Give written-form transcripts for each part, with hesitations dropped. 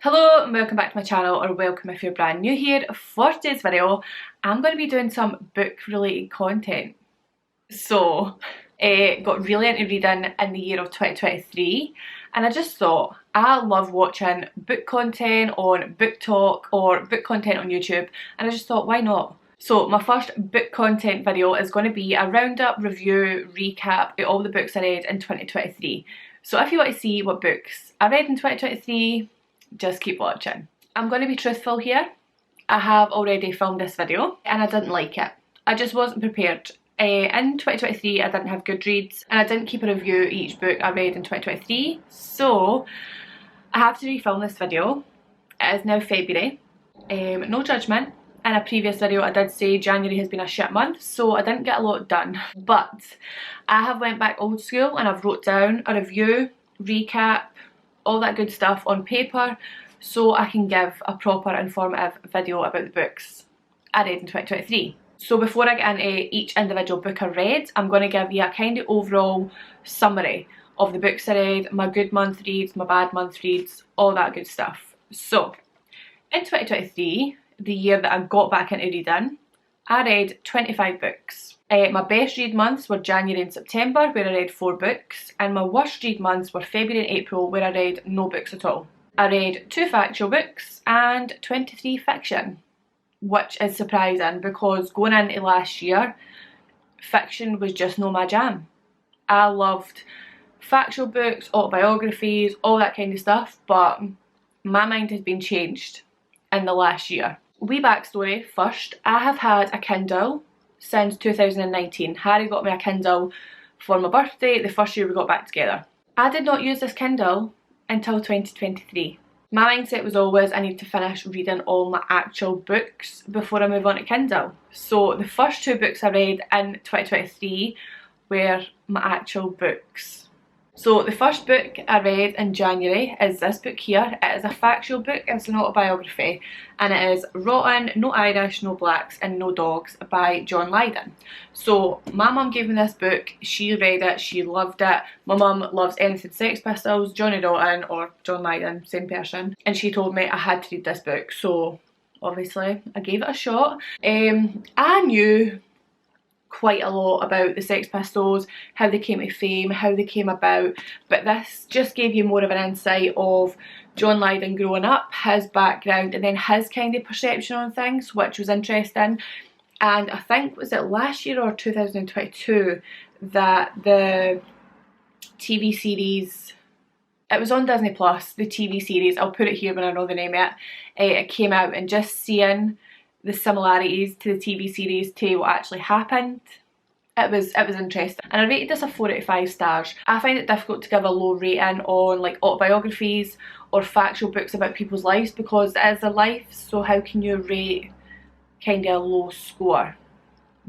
Hello and welcome back to my channel, or welcome if you're brand new here. For today's video, I'm going to be doing some book related content. So, got really into reading in the year of 2023 and I just thought I love watching book content on Book Talk or book content on YouTube, and I just thought why not? So my first book content video is going to be a roundup, review, recap of all the books I read in 2023. So if you want to see what books I read in 2023, just keep watching. I'm going to be truthful here. I have already filmed this video and I didn't like it. I just wasn't prepared. In 2023 I didn't have Goodreads and I didn't keep a review of each book I read in 2023. So I have to refilm this video. It is now February. No judgment. In a previous video I did say January has been a shit month, so I didn't get a lot done. But I have went back old school and I've wrote down a review, recap, all that good stuff on paper so I can give a proper informative video about the books I read in 2023. So before I get into each individual book I read, I'm going to give you a kind of overall summary of the books I read, my good month reads, my bad month reads, all that good stuff. So in 2023, the year that I got back into reading, I read 25 books. My best read months were January and September, where I read 4 books, and my worst read months were February and April, where I read no books at all. I read 2 factual books and 23 fiction, which is surprising because going into last year, fiction was just no my jam. I loved factual books, autobiographies, all that kind of stuff, but my mind has been changed in the last year. Wee backstory first, I have had a Kindle since 2019. Harry got me a Kindle for my birthday, the first year we got back together. I did not use this Kindle until 2023. My mindset was always I need to finish reading all my actual books before I move on to Kindle. So the first 2 books I read in 2023 were my actual books. So the first book I read in January is this book here. It is a factual book, it's an autobiography, and it is Rotten, No Irish, No Blacks and No Dogs by John Lydon. So my mum gave me this book, she read it, she loved it. My mum loves anything Sex Pistols, Johnny Rotten or John Lydon, same person, and she told me I had to read this book, so obviously I gave it a shot. I knew quite a lot about the Sex Pistols, how they came to fame, how they came about, but this just gave you more of an insight of John Lydon growing up, his background, and then his kind of perception on things, which was interesting. And I think, was it last year or 2022 that the TV series, it was on Disney Plus, the TV series, I'll put it here when I know the name of it, it came out, and just seeing the similarities to the TV series to what actually happened, it was interesting. And I rated this a 4 out of 5 stars. I find it difficult to give a low rating on like autobiographies or factual books about people's lives because it is their life, so how can you rate kind of a low score?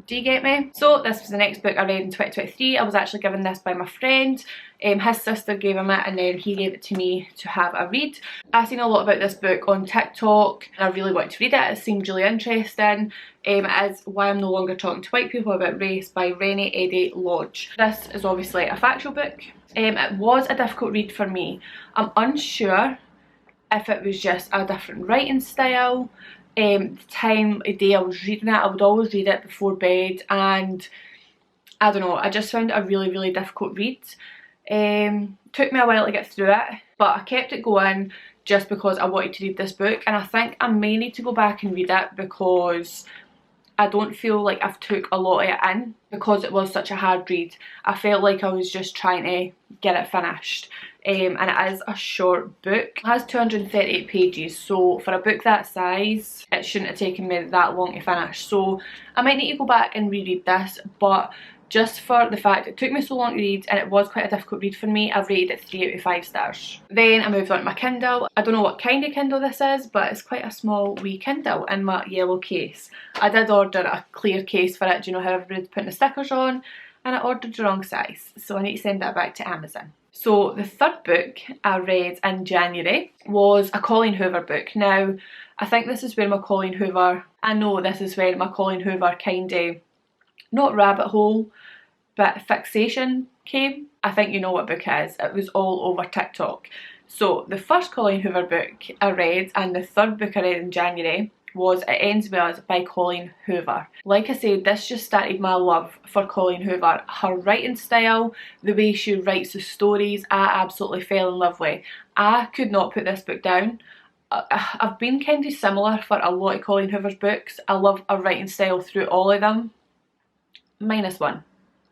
Do you get me? So this was the next book I read in 2023. I was actually given this by my friend. His sister gave him it and then he gave it to me to have a read. I've seen a lot about this book on TikTok and I really wanted to read it. It seemed really interesting. It is Why I'm No Longer Talking to White People About Race by Renee Eddy Lodge. This is obviously a factual book. It was a difficult read for me. I'm unsure if it was just a different writing style. The time of day I was reading it, I would always read it before bed, and I don't know, I just found it a really difficult read. Took me a while to get through it, but I kept it going just because I wanted to read this book, and I think I may need to go back and read it because I don't feel like I've took a lot of it in because it was such a hard read. I felt like I was just trying to get it finished. And it is a short book. It has 238 pages, so for a book that size it shouldn't have taken me that long to finish. So I might need to go back and reread this, but just for the fact it took me so long to read and it was quite a difficult read for me, I've rated it 3 out of 5 stars. Then I moved on to my Kindle. I don't know what kind of Kindle this is, but it's quite a small wee Kindle in my yellow case. I did order a clear case for it, do you know how everybody's putting the stickers on, and I ordered the wrong size, so I need to send that back to Amazon. So the third book I read in January was a Colleen Hoover book. Now, I think this is where my Colleen Hoover, I know this is where my Colleen Hoover kind of, not rabbit hole, but fixation came. I think you know what book it is. It was all over TikTok. So the first Colleen Hoover book I read, and the third book I read in January, was It Ends With Us by Colleen Hoover. Like I said, this just started my love for Colleen Hoover. Her writing style, the way she writes the stories, I absolutely fell in love with. I could not put this book down. I've been kind of similar for a lot of Colleen Hoover's books. I love her writing style through all of them, minus one.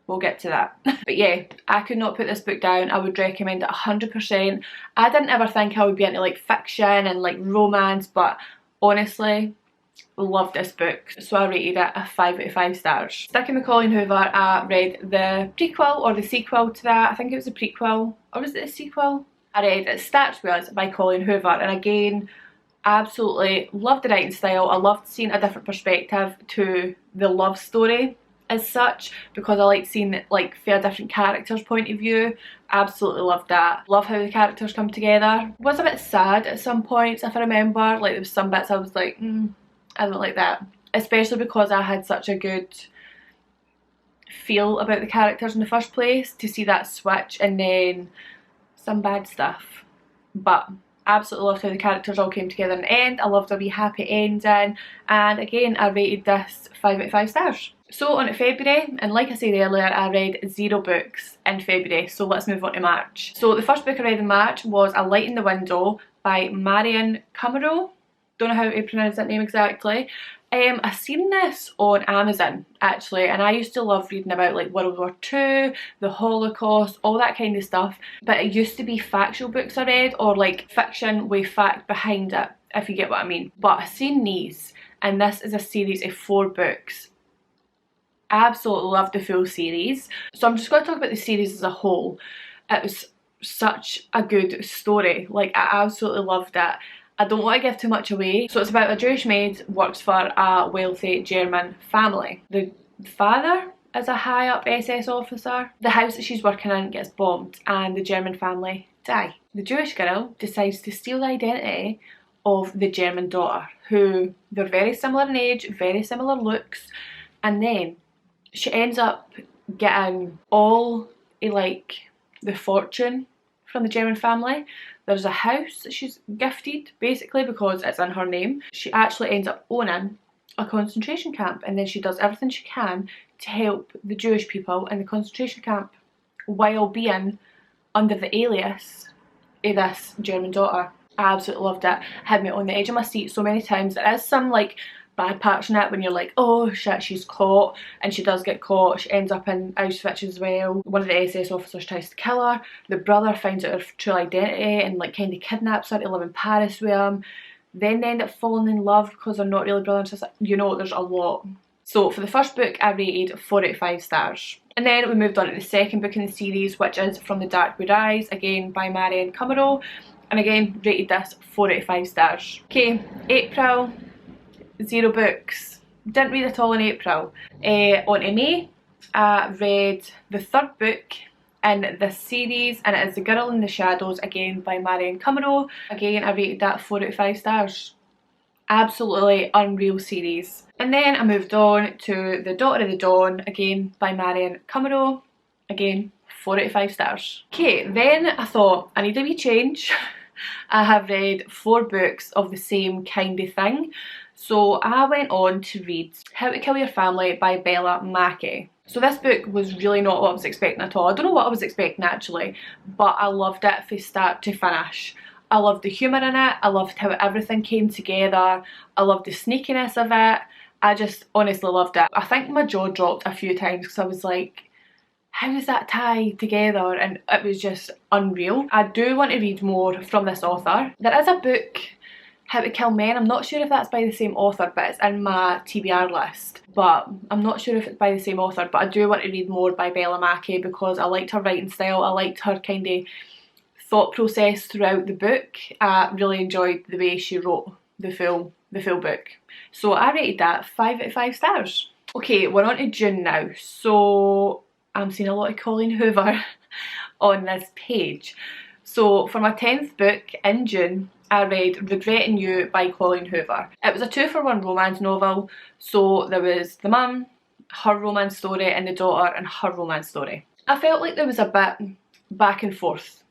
We'll get to that. But yeah, I could not put this book down. I would recommend it 100%. I didn't ever think I would be into like fiction and like romance, but honestly, loved this book. So I rated it a 5 out of 5 stars. Sticking with Colleen Hoover, I read the prequel or the sequel to that. I think it was a prequel, or was it a sequel? I read It Starts With Us by Colleen Hoover, and again, absolutely loved the writing style. I loved seeing a different perspective to the love story as such, because I like seeing it like for a different character's point of view. Absolutely loved that. Love how the characters come together. Was a bit sad at some points, if I remember. Like there was some bits I was like, I don't like that. Especially because I had such a good feel about the characters in the first place, to see that switch and then some bad stuff. But absolutely loved how the characters all came together in the end. I loved a wee happy ending, and again I rated this 5 out of 5 stars. So on to February, and like I said earlier, I read 0 books in February, so let's move on to March. So the first book I read in March was A Light in the Window by Marion Cumero. Don't know how to pronounce that name exactly. I've seen this on Amazon actually, and I used to love reading about like World War II, the Holocaust, all that kind of stuff, but it used to be factual books I read, or like fiction with fact behind it, if you get what I mean. But I've seen these, and this is a series of 4 books. Absolutely loved the full series. So I'm just going to talk about the series as a whole. It was such a good story. Like I absolutely loved it. I don't want to give too much away. So it's about a Jewish maid works for a wealthy German family. The father is a high up SS officer. The house that she's working in gets bombed and the German family die. The Jewish girl decides to steal the identity of the German daughter, who they're very similar in age, very similar looks, and then she ends up getting all like the fortune from the German family. There's a house that she's gifted basically because it's in her name. She actually ends up owning a concentration camp, and then she does everything she can to help the Jewish people in the concentration camp while being under the alias of this German daughter. I absolutely loved it. Had me on the edge of my seat so many times. There is some like bad parts in it when you're like, oh shit, she's caught, and she does get caught. She ends up in Auschwitz as well. One of the SS officers tries to kill her. The brother finds out her true identity and like kind of kidnaps her to live in Paris with him. Then they end up falling in love because they're not really brother and sister. You know, there's a lot. So for the first book I rated 4 out of 5 stars. And then we moved on to the second book in the series, which is From the Dark We Rise, again by Marion Cumero, and again rated this 4 out of 5 stars. Okay, April, 0 books. Didn't read at all in April. On to May, I read the third book in this series, and it is The Girl in the Shadows, again by Marion Cumero. Again, I rated that 4 out of 5 stars. Absolutely unreal series. And then I moved on to The Daughter of the Dawn, again by Marion Cumero. Again, 4 out of 5 stars. Okay, then I thought I need a wee change. I have read 4 books of the same kind of thing. So I went on to read How to Kill Your Family by Bella Mackie. So this book was really not what I was expecting at all. I don't know what I was expecting actually, but I loved it from start to finish. I loved the humour in it, I loved how everything came together, I loved the sneakiness of it. I just honestly loved it. I think my jaw dropped a few times because I was like, how does that tie together? And it was just unreal. I do want to read more from this author. There is a book, How to Kill Men. I'm not sure if that's by the same author, but it's in my TBR list. But I'm not sure if it's by the same author, but I do want to read more by Bella Mackie because I liked her writing style. I liked her kind of thought process throughout the book. I really enjoyed the way she wrote the full book. So I rated that 5 out of 5 stars. Okay, we're on to June now. So I'm seeing a lot of Colleen Hoover on this page. So for my 10th book in June, I read Regretting You by Colleen Hoover. It was a 2-for-1 romance novel, so there was the mum, her romance story, and the daughter and her romance story. I felt like there was a bit back and forth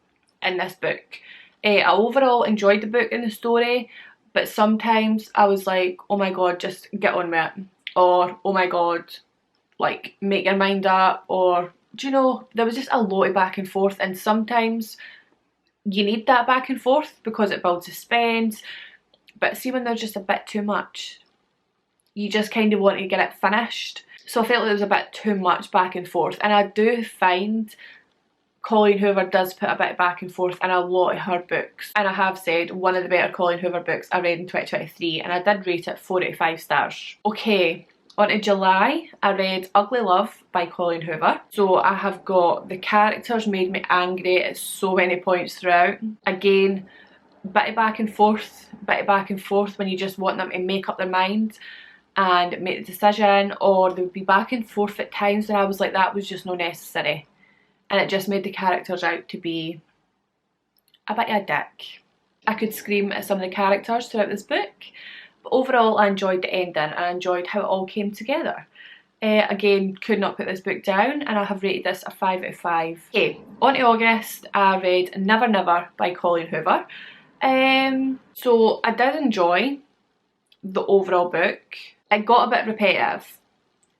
in this book. I overall enjoyed the book and the story, but sometimes I was like, oh my god, just get on with it, or oh my god, like make your mind up, or do you know, there was just a lot of back and forth, and sometimes you need that back and forth because it builds suspense, but see when there's just a bit too much, you just kind of want to get it finished. So I felt like there was a bit too much back and forth, and I do find Colleen Hoover does put a bit of back and forth in a lot of her books, and I have said one of the better Colleen Hoover books I read in 2023, and I did rate it 4 out of 5 stars. Okay, on to July, I read Ugly Love by Colleen Hoover. So I have got the characters made me angry at so many points throughout. Again, bit of back and forth when you just want them to make up their mind and make the decision, or they would be back and forth at times and I was like, that was just not necessary. And it just made the characters out to be a bit of a dick. I could scream at some of the characters throughout this book, but overall I enjoyed the ending and I enjoyed how it all came together. Again, could not put this book down, and I have rated this a 5 out of 5. Okay, on to August, I read Never Never by Colleen Hoover. So I did enjoy the overall book. It got a bit repetitive.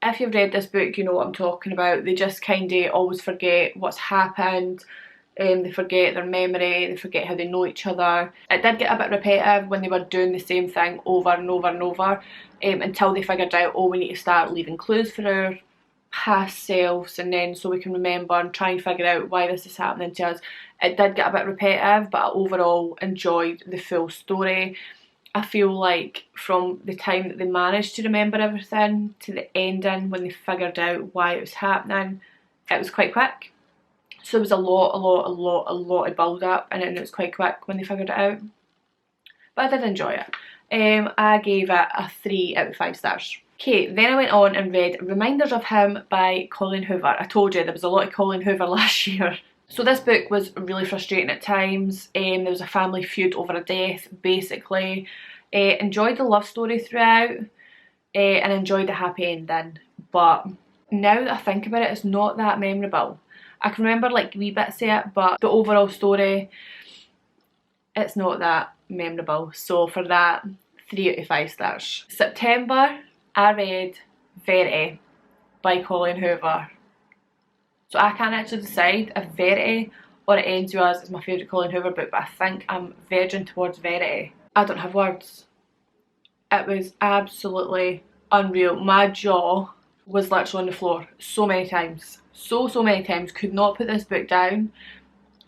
If you've read this book, you know what I'm talking about. They just kind of always forget what's happened. They forget their memory, they forget how they know each other. It did get a bit repetitive when they were doing the same thing over and over and over, until they figured out, oh, we need to start leaving clues for our past selves, and then so we can remember and try and figure out why this is happening to us. It did get a bit repetitive, but I overall enjoyed the full story. I feel like from the time that they managed to remember everything to the ending when they figured out why it was happening, it was quite quick. So there was a lot of build up, and it was quite quick when they figured it out. But I did enjoy it. I gave it a 3 out of 5 stars. Okay, then I went on and read Reminders of Him by Colleen Hoover. I told you there was a lot of Colleen Hoover last year. So this book was really frustrating at times. There was a family feud over a death, basically. Enjoyed the love story throughout, and enjoyed the happy ending. But now that I think about it, it's not that memorable. I can remember like wee bits of it, but the overall story, it's not that memorable. So for that, 3 out of 5 stars. September, I read Verity by Colleen Hoover. So I can't actually decide if Verity or It Ends With Us is my favourite Colleen Hoover book, but I think I'm verging towards Verity. I don't have words. It was absolutely unreal. My jaw was literally on the floor so many times. So many times. Could not put this book down.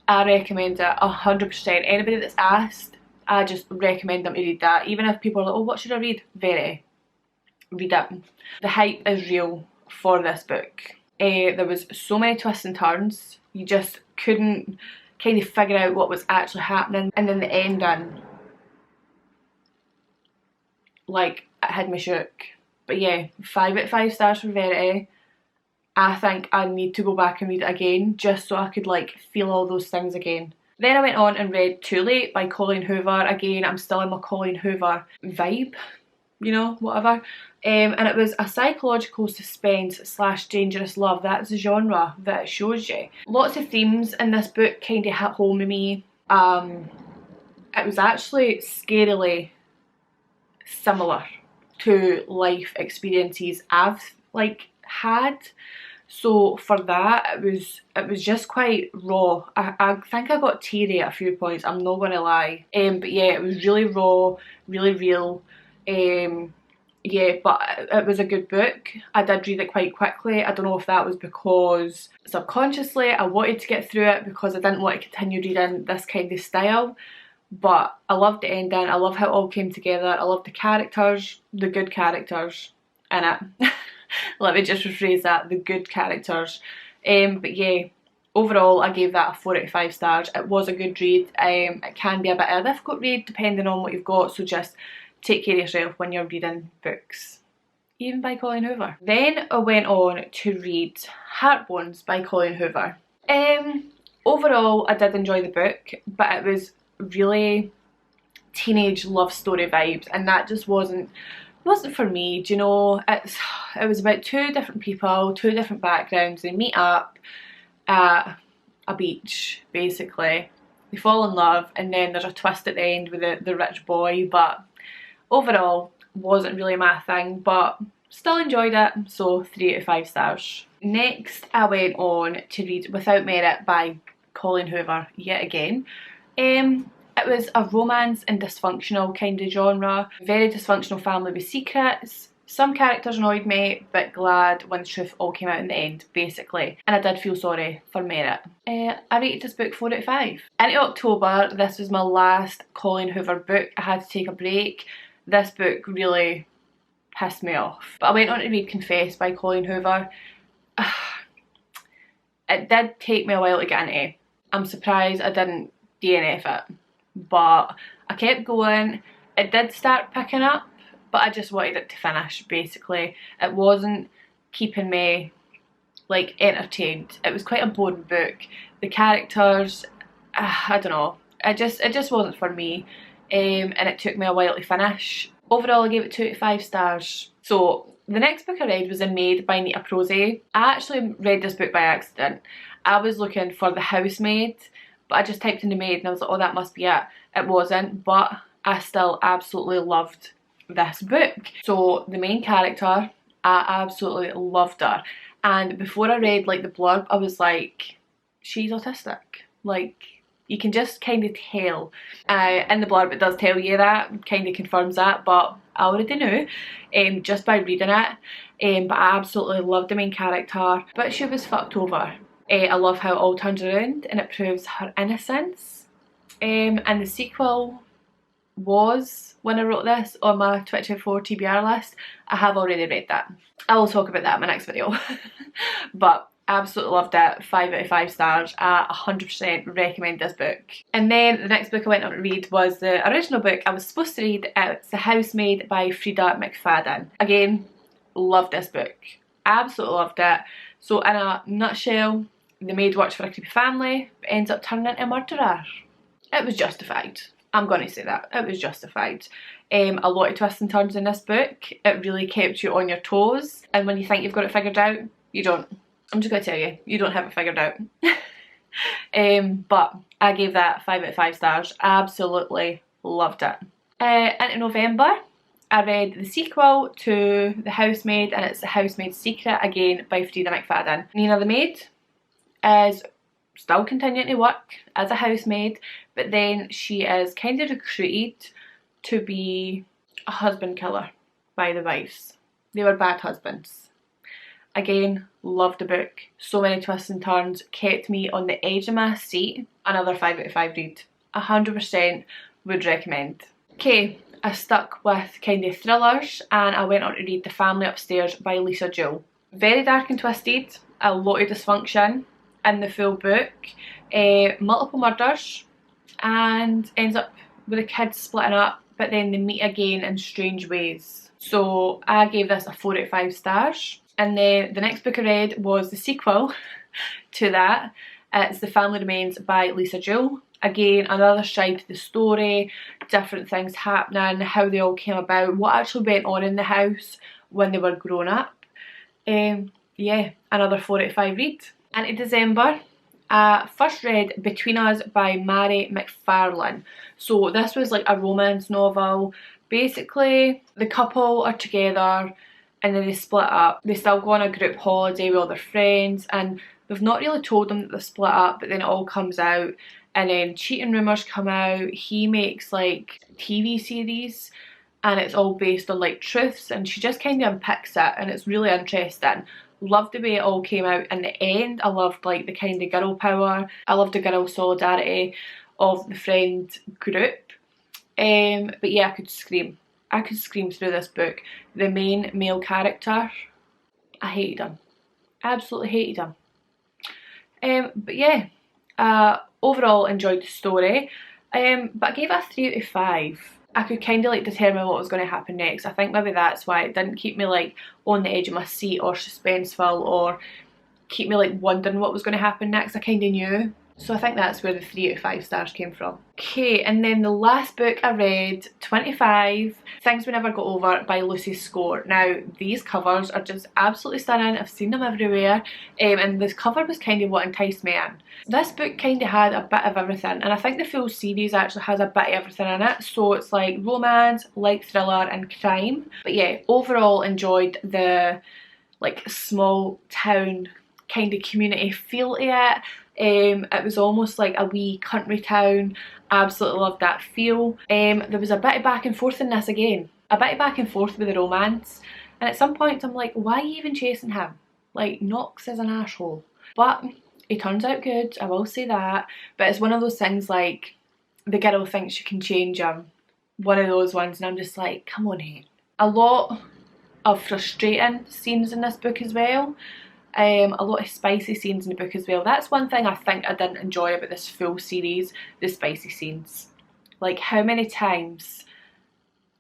I recommend it 100%. Anybody that's asked, I just recommend them to read that. Even if people are like, oh, what should I read? Verity. Read it. The hype is real for this book. There was so many twists and turns. You just couldn't kind of figure out what was actually happening. And then the ending, like, it had me shook. But yeah, 5 out of 5 stars for Verity. I think I need to go back and read it again just so I could like feel all those things again. Then I went on and read Too Late by Colleen Hoover. Again, I'm still in my Colleen Hoover vibe, you know, whatever. And it was a psychological suspense / dangerous love. That's the genre that it shows you. Lots of themes in this book kind of hit home to me. It was actually scarily similar to life experiences I've like had. So for that, it was just quite raw. I think I got teary at a few points, I'm not gonna lie. But yeah, it was really raw, really real. Yeah, but it was a good book. I did read it quite quickly. I don't know if that was because subconsciously I wanted to get through it because I didn't want to continue reading this kind of style. But I loved the ending. I love how it all came together. I love the characters, the good characters in it. Let me just rephrase that, the good characters. But yeah, overall I gave that a 4 out of 5 stars. It was a good read. It can be a bit of a difficult read depending on what you've got, so just take care of yourself when you're reading books, even by Colleen Hoover. Then I went on to read Heartbones by Colleen Hoover. Overall I did enjoy the book, but it was really teenage love story vibes, and that just wasn't for me. Do you know, it was about 2 different people, 2 different backgrounds. They meet up at a beach basically, they fall in love, and then there's a twist at the end with the rich boy, but overall wasn't really my thing, but still enjoyed it, so 3 out of 5 stars. Next I went on to read Without Merit by Colleen Hoover yet again. It was a romance and dysfunctional kind of genre. Very dysfunctional family with secrets. Some characters annoyed me, but glad when the truth all came out in the end, basically. And I did feel sorry for Merit. I rated this book 4 out of 5. Into October, this was my last Colleen Hoover book. I had to take a break. This book really pissed me off. But I went on to read Confess by Colleen Hoover. It did take me a while to get into. I'm surprised I didn't DNF it, but I kept going. It did start picking up, but I just wanted it to finish, basically. It wasn't keeping me like entertained. It was quite a boring book. The characters, I don't know, it just wasn't for me, and it took me a while to finish. Overall I gave it 2 out of 5 stars. So the next book I read was In Maid by Nita Prosey. I actually read this book by accident. I was looking for The Housemaid, but I just typed in The Maid and I was like, oh, that must be it. It wasn't, but I still absolutely loved this book. So the main character, I absolutely loved her, and before I read like the blurb, I was like, she's autistic. Like, you can just kind of tell. In the blurb it does tell you that, kind of confirms that, but I already knew just by reading it. But I absolutely loved the main character, but she was fucked over. I love how it all turns around and it proves her innocence. And the sequel was, when I wrote this, on my Twitch for TBR list. I have already read that. I will talk about that in my next video. But absolutely loved it. 5 out of 5 stars. I 100% recommend this book. And then the next book I went on to read was the original book I was supposed to read. It's The Housemaid by Frida McFadden. Again, loved this book. Absolutely loved it. So in a nutshell, the maid works for a creepy family but ends up turning into a murderer. It was justified. I'm going to say that. It was justified. A lot of twists and turns in this book. It really kept you on your toes, and when you think you've got it figured out, you don't. I'm just going to tell you, you don't have it figured out. But I gave that 5 out of 5 stars. Absolutely loved it. Into November, I read the sequel to The Housemaid, and it's The Housemaid's Secret, again by Frida McFadden. Nina the maid is still continuing to work as a housemaid, but then she is kind of recruited to be a husband killer by the wives. They were bad husbands. Again, loved the book. So many twists and turns, kept me on the edge of my seat. Another 5 out of 5 read. 100% would recommend. Okay, I stuck with kind of thrillers and I went on to read The Family Upstairs by Lisa Jewell. Very dark and twisted, a lot of dysfunction in the full book, multiple murders, and ends up with the kids splitting up, but then they meet again in strange ways. So I gave this a 4 out of 5 stars. And then the next book I read was the sequel to that. It's The Family Remains by Lisa Jewell. Again, another side to the story, different things happening, how they all came about, what actually went on in the house when they were grown up. Yeah, another 4 out of 5 read. Into December, I first read Between Us by Mary McFarlane. So this was like a romance novel. Basically, the couple are together and then they split up. They still go on a group holiday with all their friends, and they've not really told them that they're split up, but then it all comes out, and then cheating rumours come out. He makes like TV series and it's all based on like truths, and she just kind of unpicks it and it's really interesting. Loved the way it all came out in the end. I loved like the kind of girl power. I loved the girl solidarity of the friend group. But yeah, I could scream through this book. The main male character, I hated him. Absolutely hated him. But yeah, overall enjoyed the story. But I gave it a 3 out of 5. I could kind of like determine what was going to happen next. I think maybe that's why it didn't keep me like on the edge of my seat or suspenseful or keep me like wondering what was going to happen next. I kind of knew So I think that's where the 3 out of 5 stars came from. Okay, and then the last book I read, 25 Things We Never Got Over by Lucy Score. Now, these covers are just absolutely stunning. I've seen them everywhere, and this cover was kind of what enticed me in. This book kind of had a bit of everything, and I think the full series actually has a bit of everything in it. So it's like romance, light thriller and crime. But yeah, overall enjoyed the like small town kind of community feel to it. It was almost like a wee country town. Absolutely loved that feel. There was a bit of back and forth in this again. A bit of back and forth with the romance. And at some point I'm like, why are you even chasing him? Like, Knox is an asshole. But he turns out good, I will say that. But it's one of those things like, the girl thinks she can change him. One of those ones, and I'm just like, come on, hey. A lot of frustrating scenes in this book as well. A lot of spicy scenes in the book as well. That's one thing I think I didn't enjoy about this full series, the spicy scenes. Like, how many times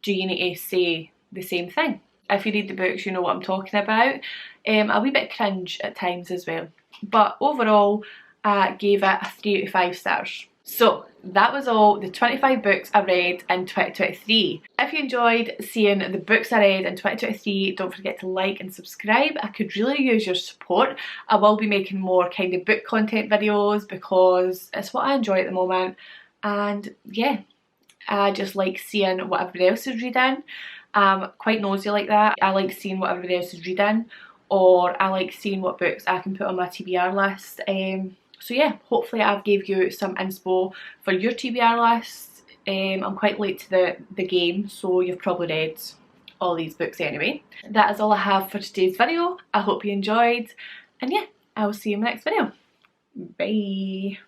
do you need to say the same thing? If you read the books, you know what I'm talking about. A wee bit cringe at times as well. But overall, I gave it a 3 out of 5 stars. So that was all the 25 books I read in 2023. If you enjoyed seeing the books I read in 2023, don't forget to like and subscribe. I could really use your support. I will be making more kind of book content videos because it's what I enjoy at the moment. And yeah, I just like seeing what everybody else is reading. I'm quite nosy like that. I like seeing what everybody else is reading, or I like seeing what books I can put on my TBR list. So yeah, hopefully I've gave you some inspo for your TBR list. I'm quite late to the game, so you've probably read all these books anyway. That is all I have for today's video. I hope you enjoyed, and yeah, I will see you in the next video. Bye!